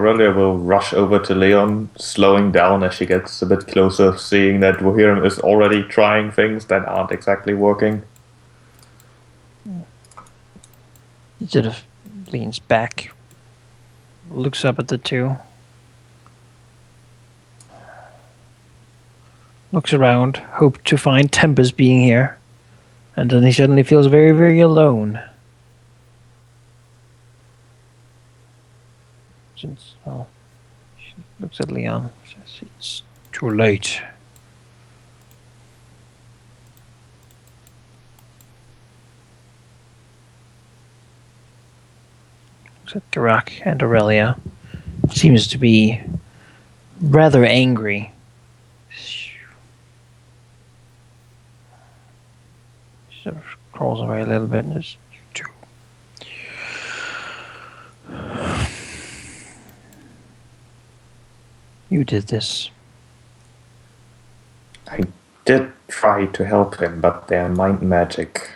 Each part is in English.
Aurelia will rush over to Leon, slowing down as she gets a bit closer, seeing that Dwohurim is already trying things that aren't exactly working. He sort of leans back, looks up at the two, looks around, hopes to find Tempus being here, and then he suddenly feels very, very alone. Since, well, she looks at Leon, says it's too late. Looks at Geráck and Aurelia. Seems to be rather angry. She sort of crawls away a little bit and is too. You did this. I did try to help him, but they're mind magic.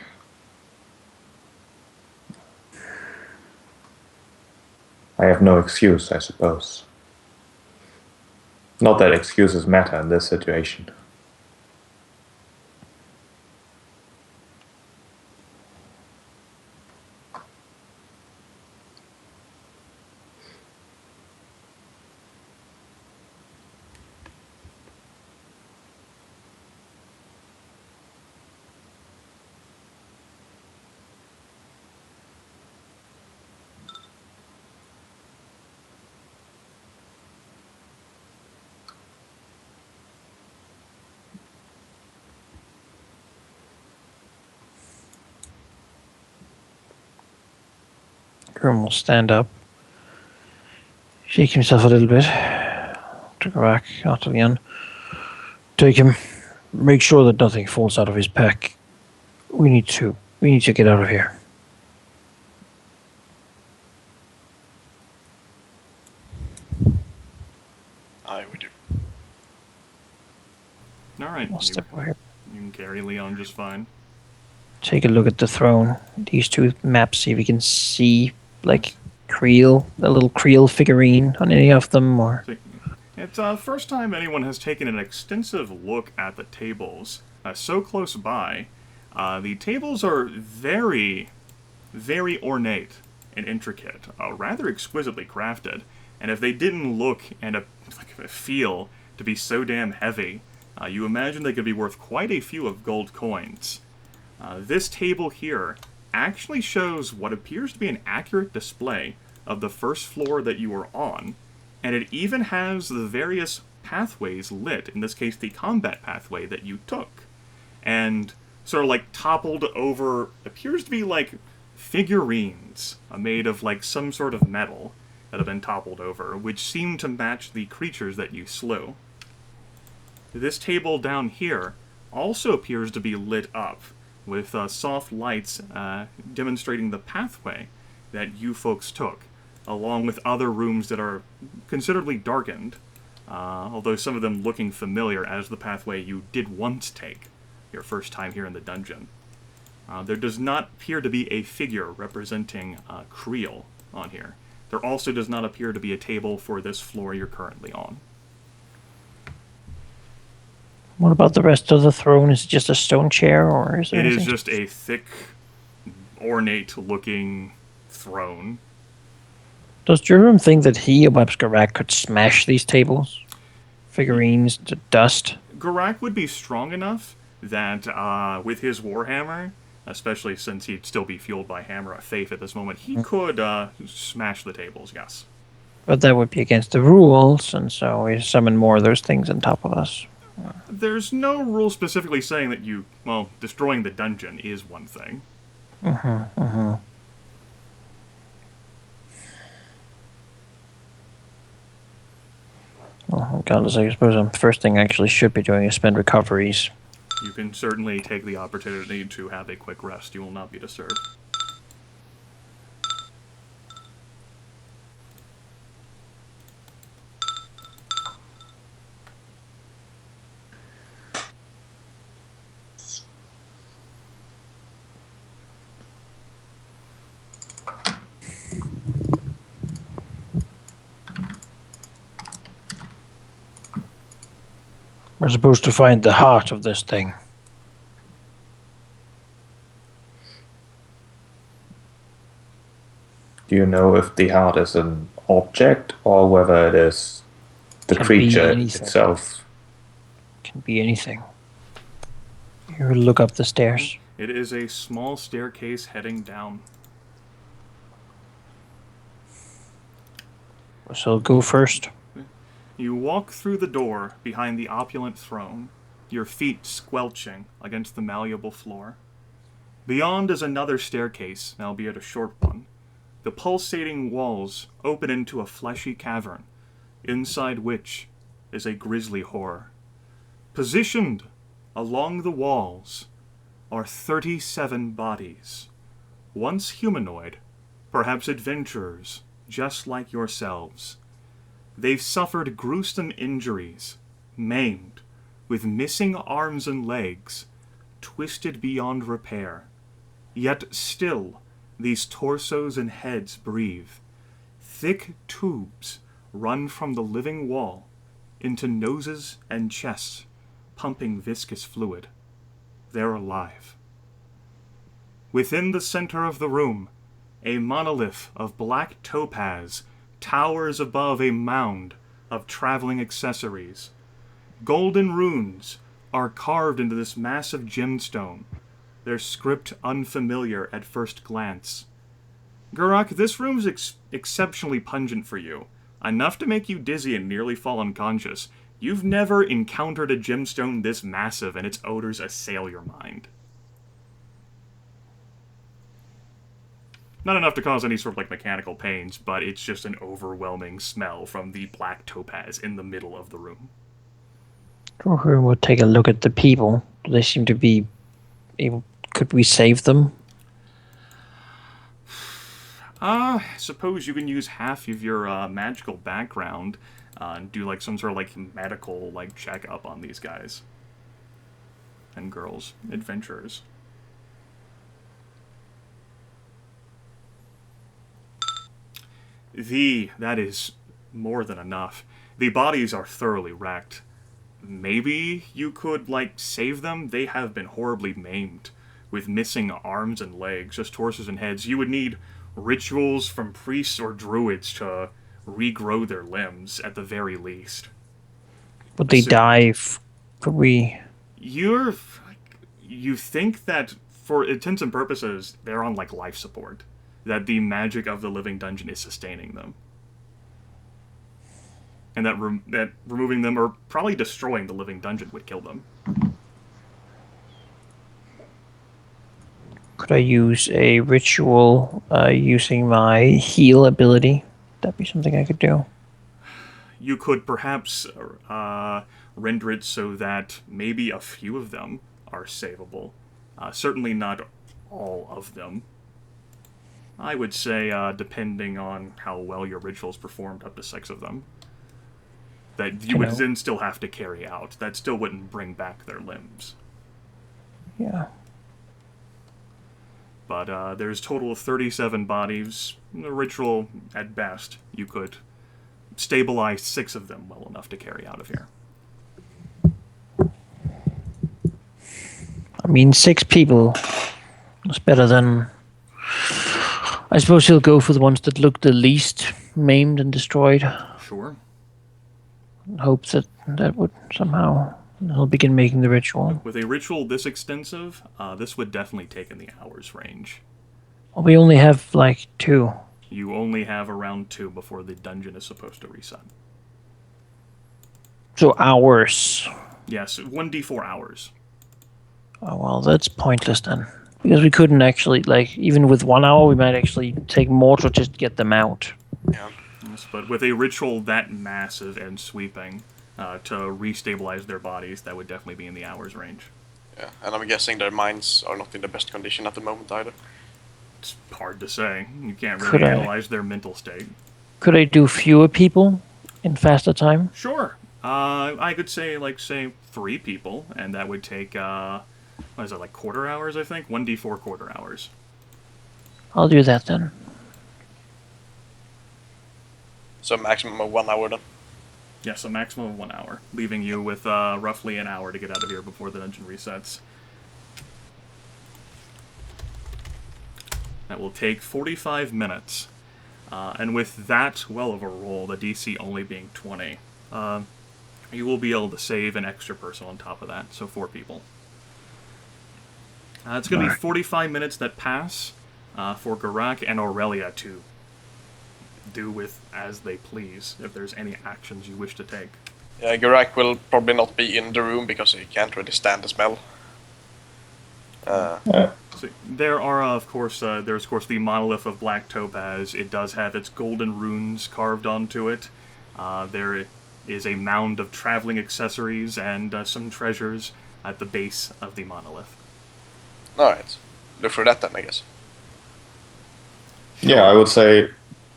I have no excuse, I suppose. Not that excuses matter in this situation. Grim will stand up, shake himself a little bit, to go back after Leon. Take him, make sure that nothing falls out of his pack. We need to get out of here. Aye, we do. Alright, I'll step over here. you can carry Leon just fine. Take a look at the throne. These two maps, see if we can see, like, Creel, a little Creel figurine on any of them, or... It's the first time anyone has taken an extensive look at the tables. So close by. The tables are very, very ornate and intricate, rather exquisitely crafted. And if they didn't look and feel to be so damn heavy, you imagine they could be worth quite a few of gold coins. This table here actually shows what appears to be an accurate display of the first floor that you are on, and it even has the various pathways lit, in this case the combat pathway that you took. And sort of like toppled over, appears to be like figurines made of like some sort of metal that have been toppled over, which seem to match the creatures that you slew. This table down here also appears to be lit up with soft lights demonstrating the pathway that you folks took, along with other rooms that are considerably darkened, although some of them looking familiar as the pathway you did once take your first time here in the dungeon. There does not appear to be a figure representing Creel on here. There also does not appear to be a table for this floor you're currently on. What about the rest of the throne? Is it just a stone chair, or is there It is anything? just a thick, ornate-looking throne. Does Dwohurim think that he or perhaps Geráck could smash these tables? Figurines to dust? Geráck would be strong enough that with his warhammer, especially since he'd still be fueled by Hammer of Faith at this moment, he could smash the tables, yes. But that would be against the rules, and so we summon more of those things on top of us. There's no rule specifically saying that destroying the dungeon is one thing. Well, regardless, I suppose the first thing I actually should be doing is spend recoveries. You can certainly take the opportunity to have a quick rest. You will not be disturbed. We're supposed to find the heart of this thing. Do you know if the heart is an object or whether it is the Can be creature anything. itself? Can be anything. You look up the stairs. It is a small staircase heading down. So go first. You walk through the door behind the opulent throne, your feet squelching against the malleable floor. Beyond is another staircase, albeit a short one. The pulsating walls open into a fleshy cavern, inside which is a grisly horror. Positioned along the walls are 37 bodies, once humanoid, perhaps adventurers, just like yourselves. They've suffered gruesome injuries, maimed, with missing arms and legs, twisted beyond repair. Yet still, these torsos and heads breathe. Thick tubes run from the living wall into noses and chests, pumping viscous fluid. They're alive. Within the center of the room, a monolith of black topaz towers above a mound of traveling accessories. Golden runes are carved into this massive gemstone, their script unfamiliar at first glance. Geráck, this room's exceptionally pungent for you, enough to make you dizzy and nearly fall unconscious. You've never encountered a gemstone this massive, and its odors assail your mind. Not enough to cause any sort of like mechanical pains, but it's just an overwhelming smell from the black topaz in the middle of the room. Dwohurim will take a look at the people. They seem to be able. Could we save them? Suppose you can use half of your magical background and do like some sort of like medical like checkup on these guys and girls, adventurers. That is more than enough. The bodies are thoroughly wrecked. Maybe you could, like, save them? They have been horribly maimed, with missing arms and legs, just torsos and heads. You would need rituals from priests or druids to regrow their limbs, at the very least. Would they die? Could we... You think that, for intents and purposes, they're on, like, life support. That the magic of the living dungeon is sustaining them. And that removing them, or probably destroying the living dungeon, would kill them. Could I use a ritual using my heal ability? That'd be something I could do. You could perhaps render it so that maybe a few of them are savable. Certainly not all of them. I would say, depending on how well your rituals performed, up to 6 of them. That you would then still have to carry out. That still wouldn't bring back their limbs. Yeah. But there's a total of 37 bodies. The ritual, at best, you could stabilize 6 of them well enough to carry out of here. I mean, 6 people is better than... I suppose he'll go for the ones that look the least maimed and destroyed. Sure. Hopes that would somehow... He'll begin making the ritual. With a ritual this extensive, this would definitely take in the hours range. Well, we only have, like, 2. You only have around 2 before the dungeon is supposed to reset. So hours. Yes, 1d4 hours. Oh, well, that's pointless then. Because we couldn't actually, like, even with 1 hour, we might actually take more to just get them out. Yeah. Yes, but with a ritual that massive and sweeping, to restabilize their bodies, that would definitely be in the hours range. Yeah, and I'm guessing their minds are not in the best condition at the moment either. It's hard to say. You can't really analyze their mental state. Could I do fewer people in faster time? Sure. I could say, like, say 3 people, and that would take, what is it, like quarter hours, I think? 1d4 quarter hours. I'll do that then. So maximum of 1 hour then. Yes, a maximum of 1 hour, leaving you with roughly an hour to get out of here before the dungeon resets. That will take 45 minutes. And with that well of a roll, the DC only being 20, you will be able to save an extra person on top of that, so 4 people. It's going to be 45 minutes that pass for Geráck and Aurelia to do with as they please, if there's any actions you wish to take. Yeah, Geráck will probably not be in the room because he can't really stand the smell. So there are, of course, the monolith of black topaz. It does have its golden runes carved onto it. There is a mound of traveling accessories and some treasures at the base of the monolith. Alright. Look for that then, I guess. Yeah, I would say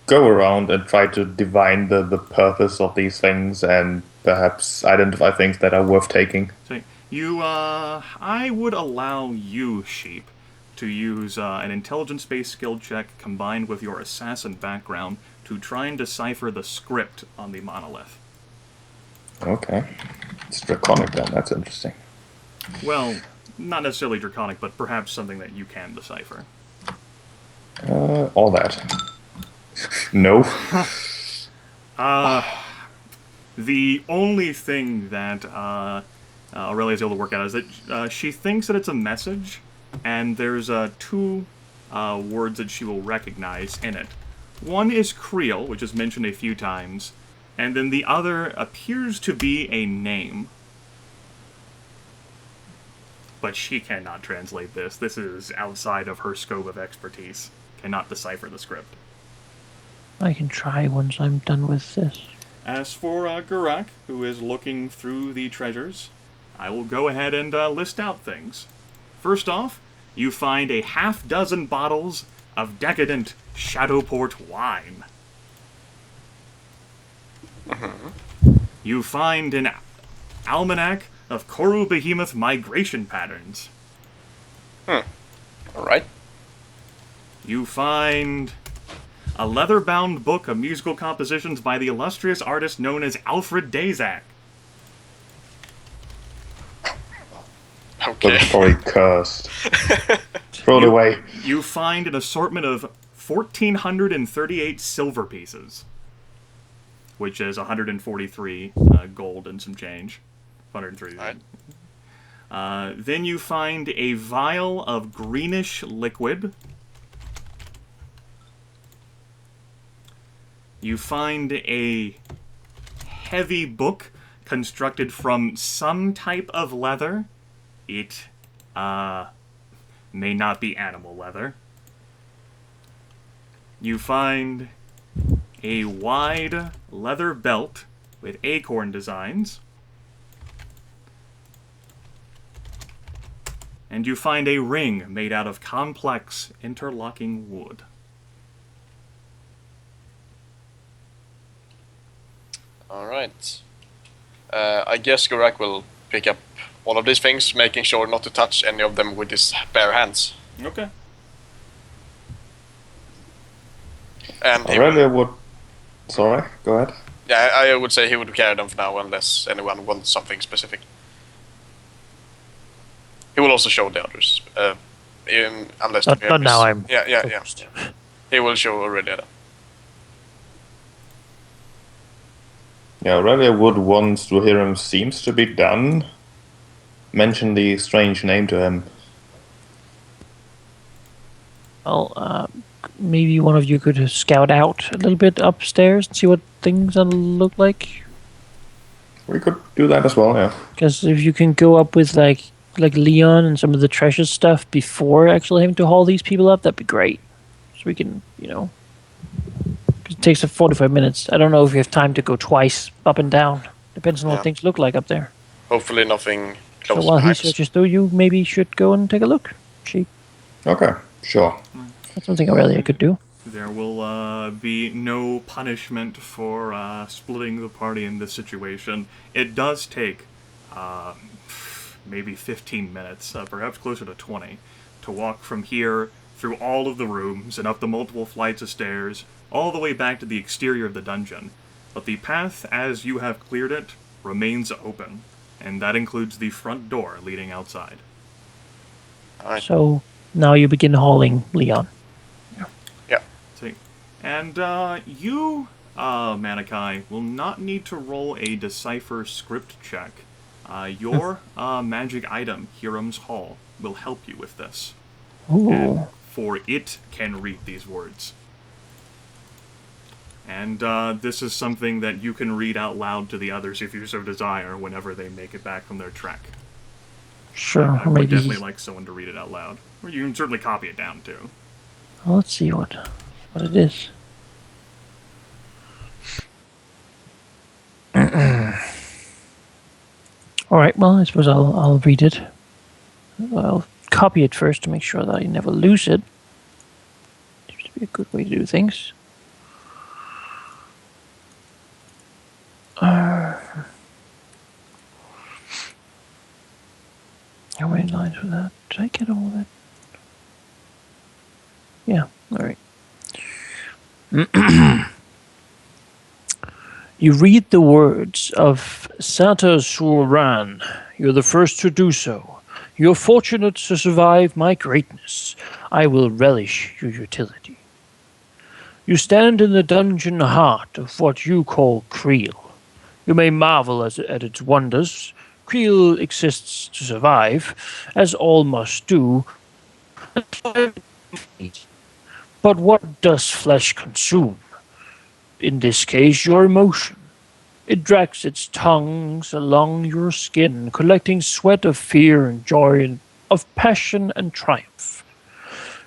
go around and try to divine the purpose of these things and perhaps identify things that are worth taking. So I would allow you, Sheep, to use an intelligence-based skill check combined with your assassin background to try and decipher the script on the monolith. Okay. It's draconic then, that's interesting. Well, not necessarily draconic, but perhaps something that you can decipher. All that. No. The only thing that Aurelia is able to work out is that she thinks that it's a message, and there's 2 words that she will recognize in it. One is Creole, which is mentioned a few times, and then the other appears to be a name. But she cannot translate this. This is outside of her scope of expertise. Cannot decipher the script. I can try once I'm done with this. As for Geráck, who is looking through the treasures, I will go ahead and list out things. First off, you find a half-dozen bottles of decadent Shadowport wine. You find an almanac of Koru Behemoth migration patterns. Alright. You find a leather-bound book of musical compositions by the illustrious artist known as Alfred Dazak. Okay. That's probably cursed. Throw it away. You find an assortment of 1,438 silver pieces, which is 143 gold and some change. 103. Right. Then you find a vial of greenish liquid. You find a heavy book constructed from some type of leather. It may not be animal leather. You find a wide leather belt with acorn designs. And you find a ring made out of complex interlocking wood. Alright. I guess Geráck will pick up all of these things, making sure not to touch any of them with his bare hands. Okay. And he Aurelia will, would... Sorry, go ahead. yeah, I would say he would carry them for now unless anyone wants something specific. He will also show the others. Unless Not now, I'm Yeah. focused. He will show Aurelia. Yeah, Aurelia would, once Dwohurim seems to be done, mention the strange name to him. Well, maybe one of you could scout out a little bit upstairs and see what things look like. We could do that as well, yeah. Because if you can go up with like Leon and some of the treasure stuff before actually having to haul these people up, that'd be great. So we can, 'cause it takes 45 minutes. I don't know if we have time to go twice up and down. Depends on Yeah. what things look like up there. Hopefully nothing So close while he behind us. searches through, you maybe should go and take a look. Okay, sure. That's something Aurelia could do. There will be no punishment for splitting the party in this situation. It does take maybe 15 minutes, perhaps closer to 20, to walk from here through all of the rooms and up the multiple flights of stairs, all the way back to the exterior of the dungeon. but the path as you have cleared it remains open, and that includes the front door leading outside. Alright. So now you begin hauling Leon. Yeah. See. And you, Manaki, will not need to roll a decipher script check. Your magic item, Hiram's Hall, will help you with this. Ooh. For it can read these words. And this is something that you can read out loud to the others if you so desire whenever they make it back from their trek. Sure, I would maybe. definitely like someone to read it out loud. Or you can certainly copy it down, too. Well, let's see what it is. All right. Well, I suppose I'll read it. I'll copy it first to make sure that I never lose it. Seems to be a good way to do things. How many lines was that? Did I get all of it? Yeah, all right. You read the words of Santa Suran. You're the first to do so. You're fortunate to survive my greatness. I will relish your utility. You stand in the dungeon heart of what you call Creel. You may marvel at its wonders. Creel exists to survive, as all must do. But what does flesh consume? In this case, your emotion. It drags its tongues along your skin, collecting sweat of fear and joy, and of passion and triumph.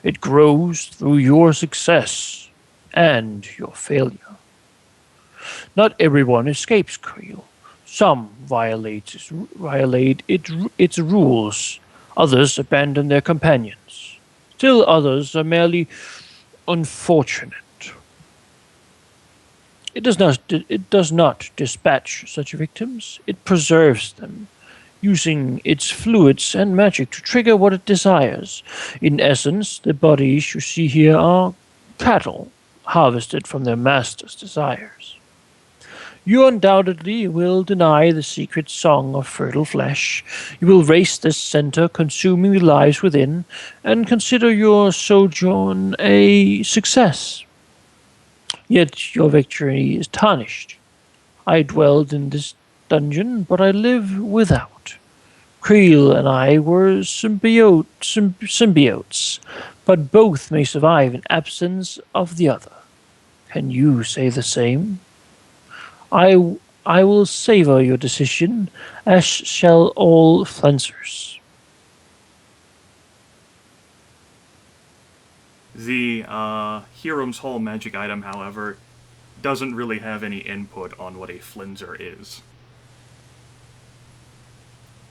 It grows through your success and your failure. Not everyone escapes Creel. Some violate its rules. Others abandon their companions. Still others are merely unfortunate. It does not dispatch such victims. It preserves them, using its fluids and magic to trigger what it desires. In essence, the bodies you see here are cattle harvested from their master's desires. You undoubtedly will deny the secret song of fertile flesh. You will race this center, consuming the lives within, and consider your sojourn a success. Yet your victory is tarnished. I dwelled in this dungeon, but I live without. Creel and I were symbiotes, but both may survive in absence of the other. Can you say the same? I will savor your decision, as shall all fencers. The Hiram's Hall magic item, however, doesn't really have any input on what a flenser is.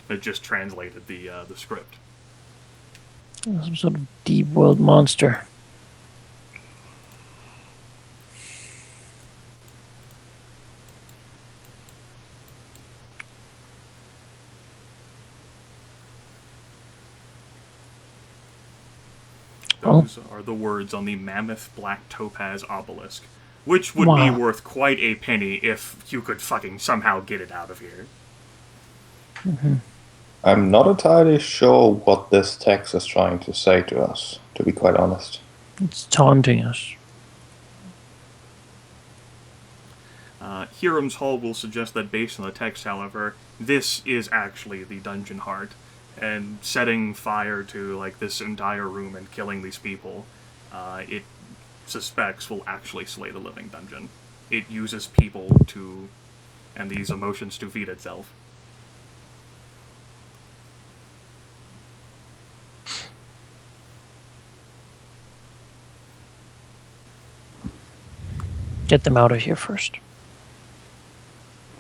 It just translated the script. Some sort of deep world monster. Those are the words on the mammoth black topaz obelisk, which would be worth quite a penny if you could fucking somehow get it out of here. Mm-hmm. I'm not entirely sure what this text is trying to say to us, to be quite honest. It's taunting us. Hiram's Hall will suggest that based on the text, however, this is actually the dungeon heart. And setting fire to like this entire room and killing these people, it suspects will actually slay the living dungeon. It uses people to, and these emotions to feed itself. Get them out of here first.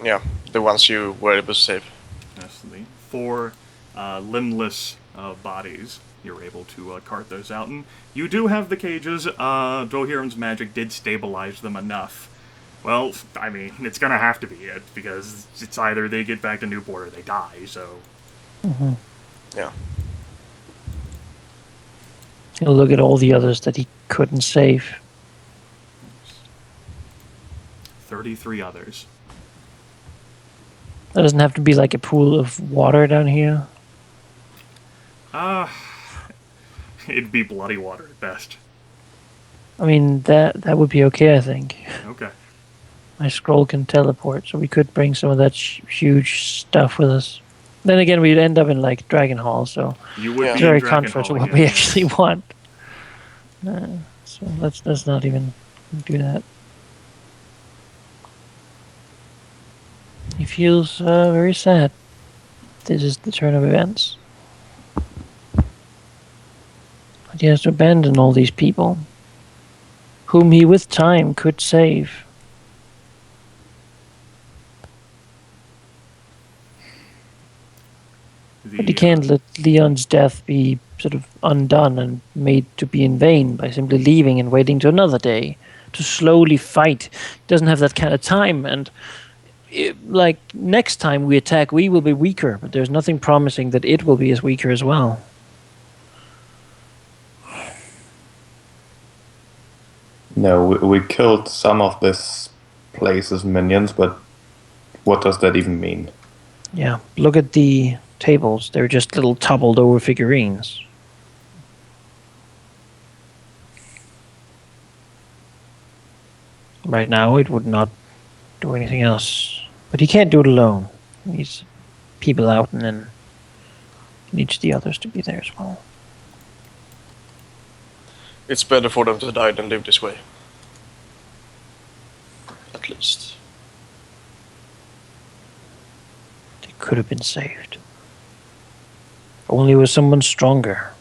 Yeah, the ones you were able to save. Yes, the 4 limbless bodies. You're able to cart those out, and you do have the cages. Dwohurim's magic did stabilize them enough. Well, I mean, it's gonna have to be it, because it's either they get back to Newport or they die, so... Mm-hmm. Yeah. He'll look at all the others that he couldn't save. 33 others. That doesn't have to be like a pool of water down here. It'd be bloody water at best. I mean, that would be okay, I think. Okay. My scroll can teleport, so we could bring some of that huge stuff with us. Then again, we'd end up in like Dragon Hall, so You would Yeah. be it's in very Dragon contrary to Hall what again, we yes. actually want. So let's not even do that. He feels very sad. This is the turn of events. But he has to abandon all these people, whom he with time could save. But he can't let Leon's death be sort of undone and made to be in vain by simply leaving and waiting to another day to slowly fight. He doesn't have that kind of time, and like next time we attack, we will be weaker, but there's nothing promising that it will be as weaker as well. No, we killed some of this place's minions, but what does that even mean? Yeah, look at the tables. They're just little toppled over figurines. Right now, it would not do anything else. But he can't do it alone. He needs people out, and then he needs the others to be there as well. It's better for them to die than live this way. At least. They could have been saved. Only with someone stronger.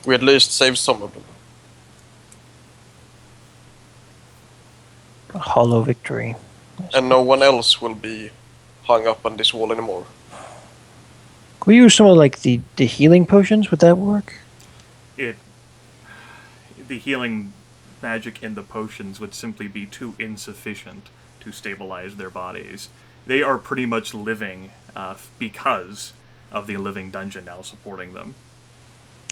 We at least saved some of them. A hollow victory. And no one else will be hung up on this wall anymore. Could we use some of like the healing potions? Would that work? The healing magic in the potions would simply be too insufficient to stabilize their bodies. They are pretty much living because of the living dungeon now supporting them.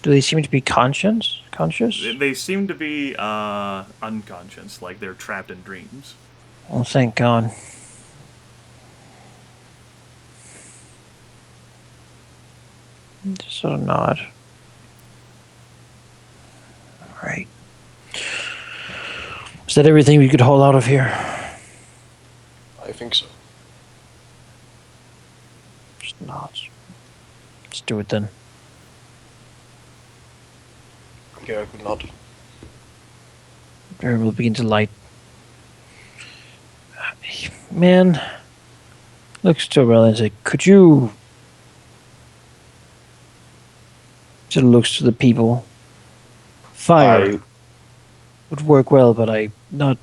Do they seem to be conscious? They seem to be unconscious, like they're trapped in dreams. Oh, thank God. Just sort of nod. Alright. Is that everything we could haul out of here? I think so. Just nods. Let's do it then. Geráck will nod. There will begin to light. Man, looks to Aurelia and say, could you... Sort of looks to the people. Fire would work well, but not.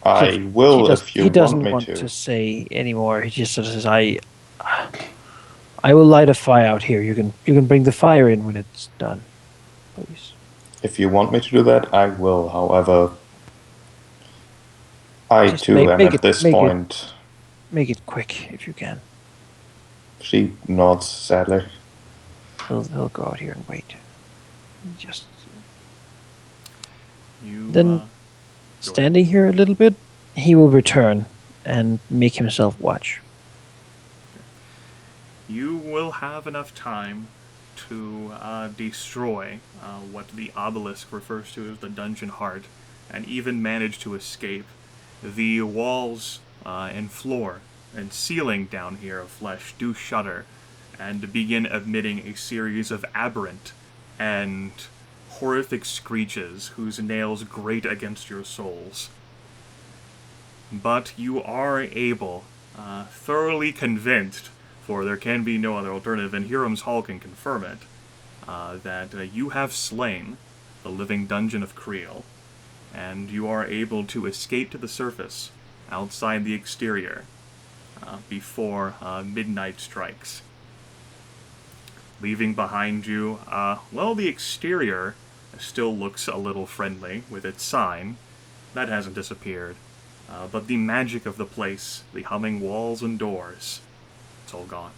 I will if you he doesn't want me want to say anymore. He just sort of says, I will light a fire out here. You can bring the fire in when it's done, please. If you want me to do that, I will. However, I Just too am at this make point. Make it quick if you can. She nods sadly. He'll go out here and wait. Just You then standing here a little bit, he will return and make himself watch. You will have enough time to destroy what the obelisk refers to as the dungeon heart, and even manage to escape. The walls and floor and ceiling down here of flesh do shudder and begin emitting a series of aberrant and horrific screeches whose nails grate against your souls. But you are able, thoroughly convinced, for there can be no other alternative, and Hiram's Hall can confirm it, that you have slain the living dungeon of Creel, and you are able to escape to the surface outside the exterior before midnight strikes. Leaving behind you, the exterior still looks a little friendly with its sign. That hasn't disappeared. But the magic of the place, the humming walls and doors, it's all gone.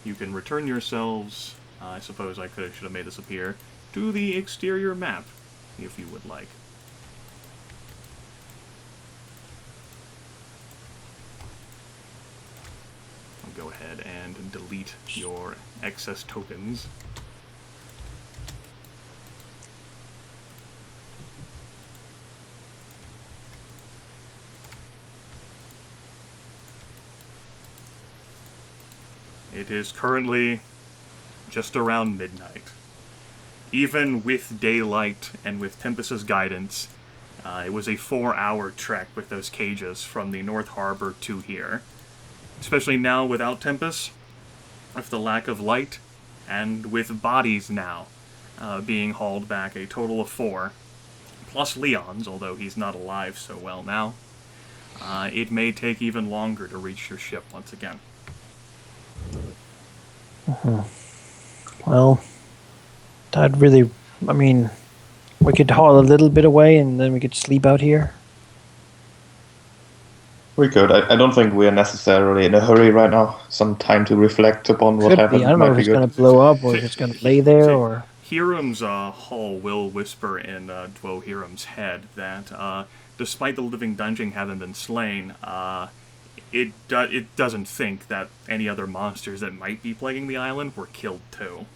you can return yourselves, I suppose I should have made this appear, to the exterior map, if you would like. I'll go ahead and delete your excess tokens. It is currently just around midnight. Even with daylight and with Tempus's guidance, it was a 4-hour trek with those cages from the North Harbor to here. Especially now without Tempus, with the lack of light, and with bodies now being hauled back, a total of 4, plus Leon's, although he's not alive so well now. It may take even longer to reach your ship once again. Well, I'd really, I mean, we could haul a little bit away and then we could sleep out here. We could. I don't think we are necessarily in a hurry right now. Some time to reflect upon what Could happened be. I don't know might if be it's good. going to blow up or if it's going to lay there or... Hiram's hull will whisper in Dwohurim's head that despite the living dungeon having been slain, it doesn't think that any other monsters that might be plaguing the island were killed too.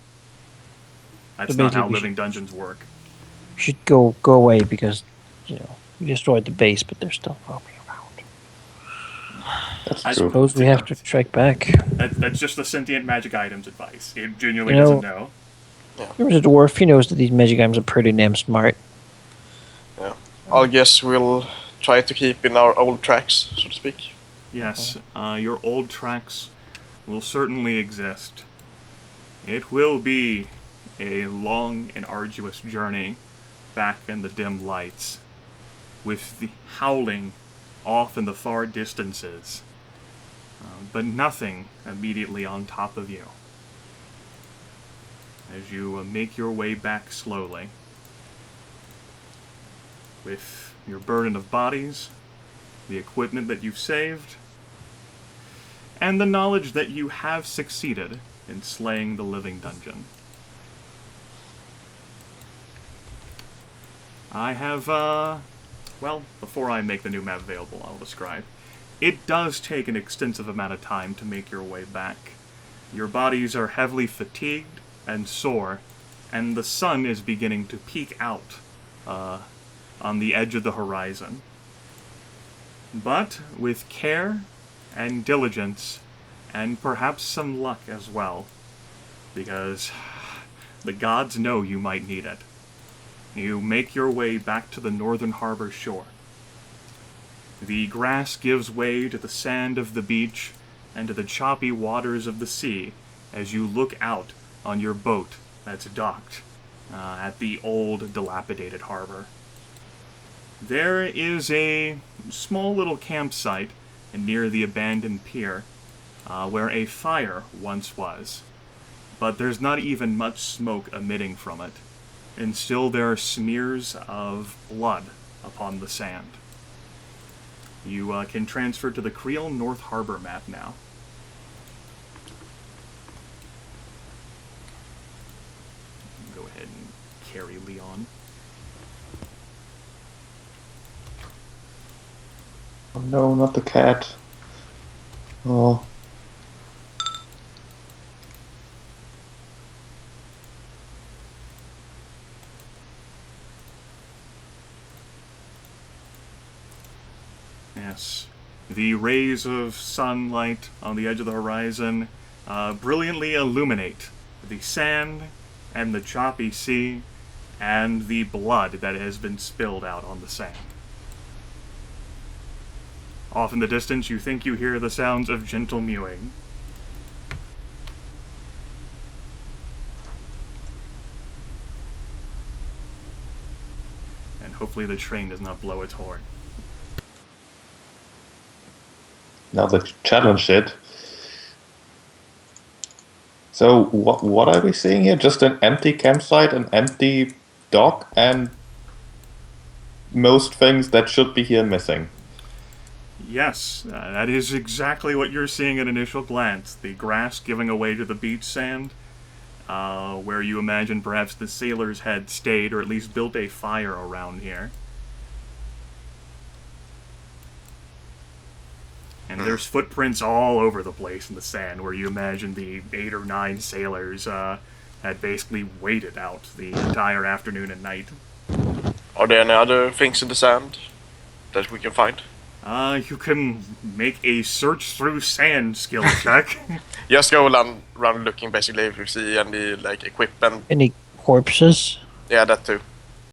That's not how living dungeons work. We should go away because, you know, we destroyed the base, but they're still probably around. That's I true. suppose we have to trek back. That's just the sentient magic items advice. It genuinely doesn't know. There's a dwarf. He knows that these magic items are pretty damn smart. Yeah. I guess we'll try to keep in our old tracks, so to speak. Yes, your old tracks will certainly exist. It will be a long and arduous journey back in the dim lights, with the howling off in the far distances, but nothing immediately on top of you. As you make your way back slowly, with your burden of bodies, the equipment that you've saved, and the knowledge that you have succeeded in slaying the living dungeon. I have, well, before I make the new map available, I'll describe. It does take an extensive amount of time to make your way back. Your bodies are heavily fatigued and sore, and the sun is beginning to peek out on the edge of the horizon. But with care and diligence, and perhaps some luck as well, because the gods know you might need it, you make your way back to the northern harbor shore. The grass gives way to the sand of the beach and to the choppy waters of the sea as you look out on your boat that's docked at the old, dilapidated harbor. There is a small little campsite near the abandoned pier where a fire once was, but there's not even much smoke emitting from it, and still there are smears of blood upon the sand. You can transfer to the Creel North Harbor map now. Go ahead and carry Leon. Oh no, not the cat. Oh. Yes. The rays of sunlight on the edge of the horizon brilliantly illuminate the sand and the choppy sea and the blood that has been spilled out on the sand. Off in the distance, you think you hear the sounds of gentle mewing. And hopefully the train does not blow its horn. Now the challenge it. So what are we seeing here? Just an empty campsite, an empty dock, and most things that should be here missing. Yes, that is exactly what you're seeing at initial glance. The grass giving away to the beach sand, where you imagine perhaps the sailors had stayed or at least built a fire around here. And there's footprints all over the place in the sand, where you imagine the 8 or 9 sailors had basically waited out the entire afternoon and night. Are there any other things in the sand that we can find? You can make a search through sand skill check. Just go around looking basically if you see any like equipment. Any corpses? Yeah, that too.